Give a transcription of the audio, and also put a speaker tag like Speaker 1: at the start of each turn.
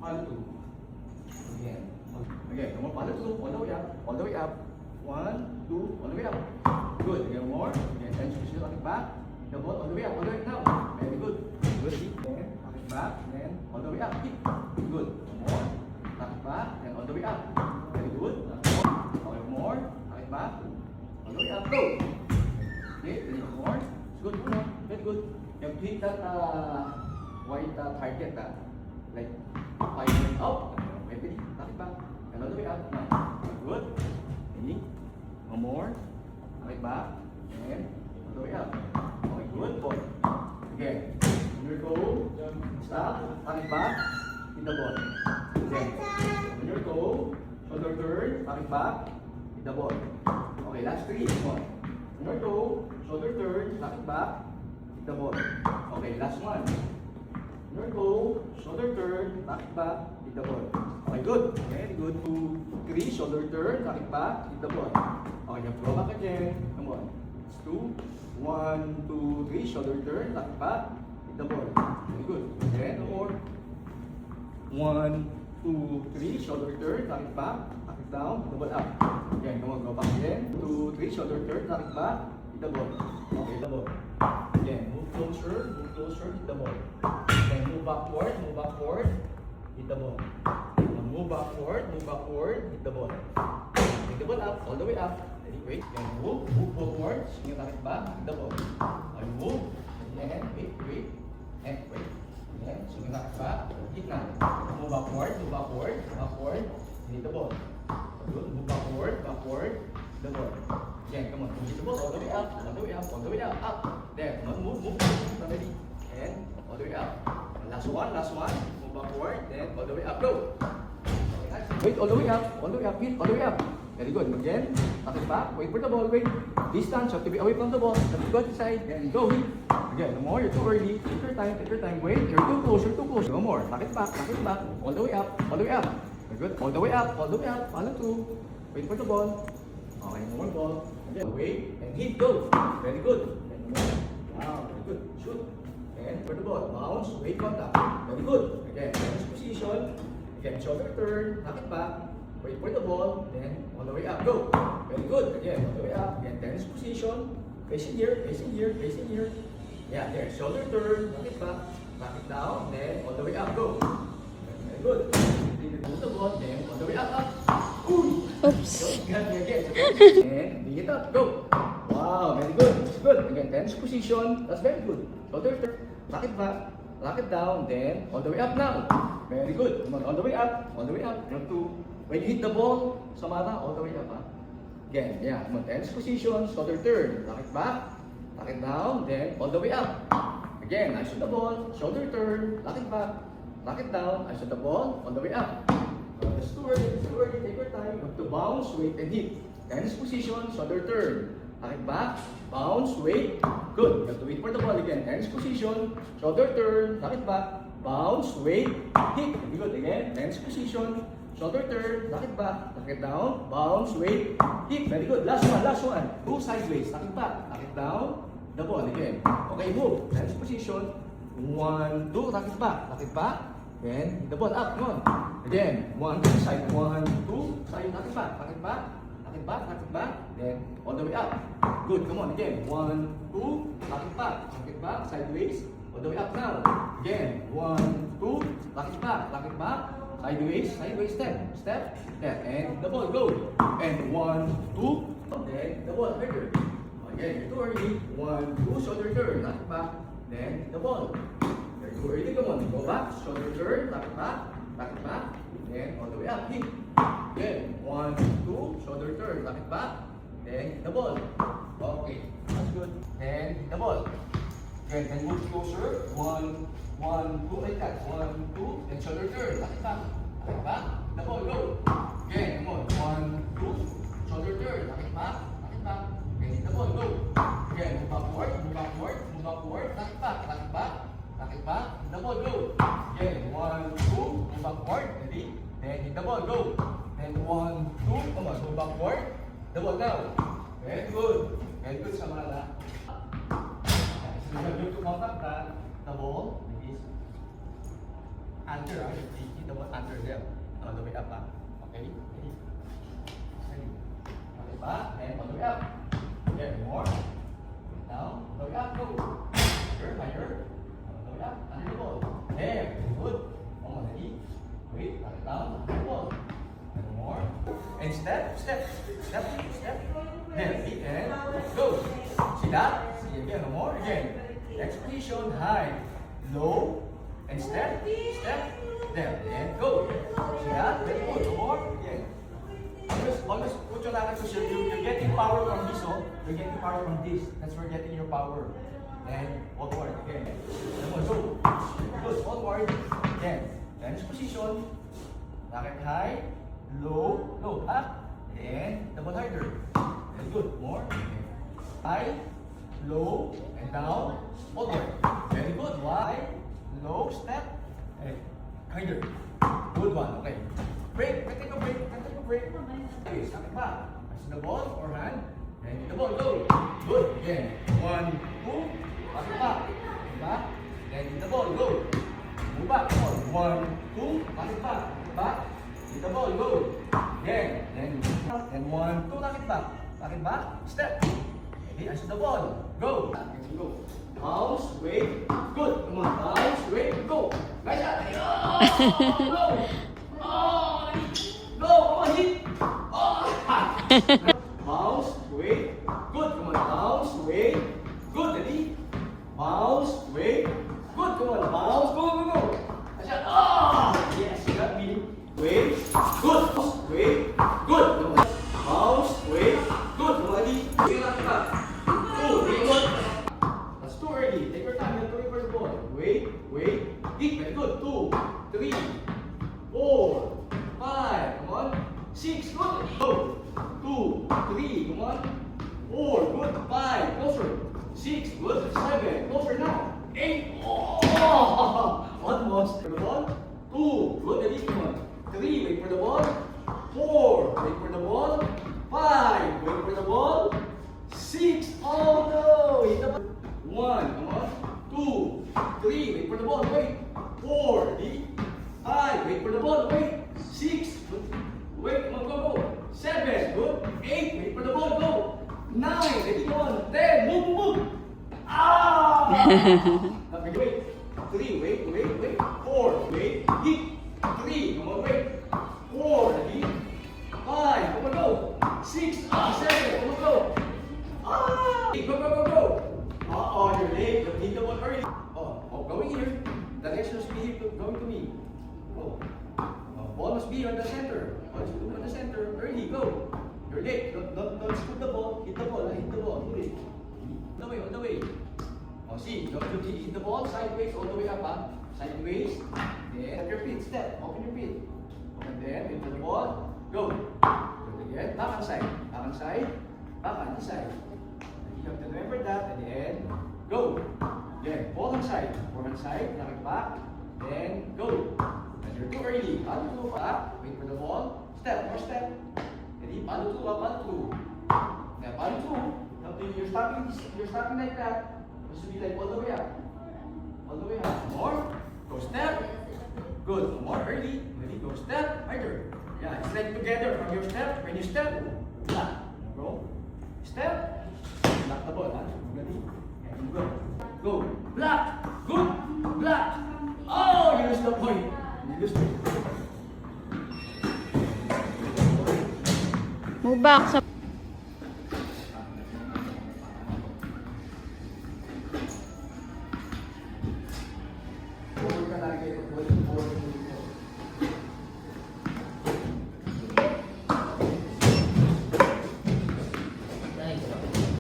Speaker 1: Follow two. Again. Again, come on, follow two. All the way up. All the way up. 1, 2, all the way up. Good. Again, more. Again, then switch it back. The ball all the way up. All the way up now. Very good. Good. Then tuck it back. Then all the way up. Hit. Good. More. Tuck it back. Then all the way up. Very good. More. Tuck it back. All the way up. Go. Okay. Then more. It's good. Very good. You have to hit that white target like 5 minutes out. Maybe tuck it back. And all the way up. Now. Good. Okay. One more. Tuck it back. And all the way up. Okay. Good. Ball. Again. When you go, stop. Tuck it back. Hit the ball. Again. When you go, shoulder turn. Tuck it back. Hit the ball. Okay. Last 3. Come on. When you go, shoulder turn. Tuck it back. Hit the ball. Okay. Last one. When you go, shoulder turn. Tuck it back. Hit the ball. Okay, good. Very good. 2, 3, shoulder turn, tuck it back, hit the ball. Okay, you have to go back again. Come on. It's 2, 1, 2, 3, shoulder turn, tuck it back, hit the ball. Very good. Again, no more. 1, 2, 3, shoulder turn, tuck it back, tuck it down, hit the ball up. Again, come on, go back again. 2, 3, shoulder turn, tuck it back, hit the ball. Okay, hit the ball. Again, move closer, hit the ball. Then move backward, hit the ball. Move backward, hit the ball. Hit the ball up, all the way up. Ready, wait. Then move forward, swing it back, hit the ball. And move, and wait. And wait. Then swing it back, hit now. Move backward, hit the ball. Good, move backward, hit the ball. Again, come on, hit the ball all the way up, up. There, come on, move. Ready. And all the way up. Last one. Move backward, then all the way up, go. Wait, all the way up, hit, all the way up. Very good. Again, tuck it back, wait for the ball, wait. Distance, you have to be away from the ball. Have to go to the side, then go, hit. Again, no more, you're too early. Take your time, wait. You're too close. No more. Tuck it back, all the way up. Very good. All the way up. Follow through. Wait for the ball. Okay, no more ball. Again, wait, and hit, go. Very good. And more. Wow, very good. Shoot. And for the ball, bounce, wait, contact. Very good. Again, next position. Again, shoulder turn, tuck it back, wait for the ball, then all the way up, go. Very good. Again, all the way up. Again, tennis position, facing here. Yeah, there. Shoulder turn, tuck it back, tuck it down, then all the way up, go. Very good. Move the ball, then all the way up. Ooh.
Speaker 2: Oops.
Speaker 1: Again. And bring it up, go. Wow, very good. It's good. Again, tennis position. That's very good. Shoulder turn, tuck it back, lock it down, then all the way up now. Very good. Come on, all the way up. You have to, when you hit the ball, Samara, all the way up. Again, yeah. Come on, tennis position, shoulder turn. Lock it back, lock it down, then all the way up. Again, I shoot the ball, shoulder turn, lock it back, lock it down, I shoot the ball, all the way up. It's too early, take your time. You have to bounce, wait, and hit. Tennis position, shoulder turn. Lock it back, bounce, wait. Good. You have to wait for the ball again. Tennis position, shoulder turn, lock it back, bounce, wait, hit. Very good. Again, tennis position, shoulder turn, lock it back, lock it down, bounce, wait, hit. Very good. Last one. Go sideways, lock it back, lock it down, the ball again. Okay, move. Tennis position, 1, 2, lock it back, then hit the ball up. Come on. Again, 1, 2, side, 1, 2, side, lock it back, then all the way up. Good, come on, again. 1, 2, lock it back, sideways, all the way up now. Again, 1, 2, lock it back, sideways, step, and the ball, go. And 1, 2, then the ball, harder. Again, you're too early. 1, 2, shoulder turn, lock it back, then the ball. You're too early, come on, go back, shoulder turn, lock it back, then all the way up, hit. Again, 1, 2, shoulder turn, lock it back, then hit the ball. Okay, that's good. Then hit the ball. Again, then move closer. 1, 2, like that. 1, 2, then shoulder turn, lock it back, the ball, go. Again, come on. 1, 2, shoulder turn, lock it back, then hit the ball, go. Again, move backward, lock it back, hit the ball, go. Again, 1, 2, move backward, ready? Then hit the ball, go. Then 1, 2, come on, move backward, the ball now. Very good, Samara. So you have to contact the ball, is under, hit the ball under there. All the way up, okay? Ready? Ready? Okay, back, and all the way up. Okay, more. Down, all the way up, go. Higher, higher. All the way up, under the ball. There, good. One more, ready? Wait, back down, under the ball. And more. And step, step, step, step. There, hit and go. See that? See again, no more. Again. Next position, high, low, and step, step, there, and go. See that? Very good. No more. Again. Always put your lakas because you're getting power from this, oh. You're getting power from this. That's where you're getting your power. And forward. Again. Come on, go. Good. Forward. Again. Next position. Racket high, low, low, up, and double harder. Very good. More. High, low, and down, forward. Very good. Wide, low, step, and harder. Good one. Okay. Break. Take a break. Take a break. Okay, step it back. Pass the ball or hand. And hit the ball. Go. Good. Again. 1, 2. Pass it back. Back. Then hit the ball. Go. Move back. Come on. 1, 2. Pass it back. Back. Hit the ball. Go. Again. Then 1, 2. Knock it back. Knock it back. Step. Ready? Answer the ball. Go. Let's go. Bounce. Wait. Good. Come on. Bounce. Wait. Go. Nice shot. Oh, go. Oh, go. Come on. Hit. Oh. Bounce. Wait. Good. Come on. Bounce. Wait. Good. Ready? Bounce. Wait. Good. Come on. Bounce. Go. Go. Go. Nice shot. Oh. Yes. You got me. Wait. Good. Wait. Good. Come on. Bounce. Wait. Good. Come on. Ready? Wait. Knock it back. That's too early. Take your time. You're going for the ball. Wait, wait. Hit. Very good. 2, 3, 4, 5. Come on. 6. Good. Go. 2, 3. Come on. 4. Good. 5. Closer. 6. Good. 7. Closer now. 8. Oh. Almost. For the ball. 2. Good. Ready? Come on. 3. Wait for the ball. 4. Wait for the ball. 5. Wait for the ball. 6. Oh no! Hit the ball. 1. Come on. 2, 3. Wait for the ball. Wait. 4. Ready? 5. Wait for the ball. Wait. 6. Good. Wait. Come on. Go. Go. 7. Good. 8. Wait for the ball. Go. 9. Ready? Come on. 10. Move. Move. Ah! Okay. Wait. 3. Wait. Wait. Wait. 4. Wait. Hit. 3. Come on. Wait. 4. Ready? 5. Come on. Go. 6. 7. Come on. Go. Ah! Go, go, go, go! Oh, you're late. You hit the ball early. Oh, going here. The direction must be here, going to me. Oh. Ball must be on the center. Ball must be on the center. Early, go. You're late. Don't scoop the ball. Hit the ball. Hit the ball. Hit it. On the way. Oh, see. You have to hit the ball sideways all the way up, Sideways. Then, at your feet. Step. Open your feet. And then, into the ball. Go. Good again. Back on side. Back on side. Back on the side. You have to remember that at the end. Go. Then forehand side. Forehand side. Knock it back. Then go. And you're too early. Paddle through back. Wait for the ball. Step. More step. Ready? Paddle through. Paddle through. Then paddle through. You're stopping like that. It should be like all the way up. All the way up. More. Go step. Good. More early. Ready? Go step. Harder. Yeah. It's like together from your step. When you step. Black. Go. Step. Block the ball, Ready? And go. Go. Block. Good. Block. Oh, you lose the point. You lose the point.
Speaker 2: Move back sa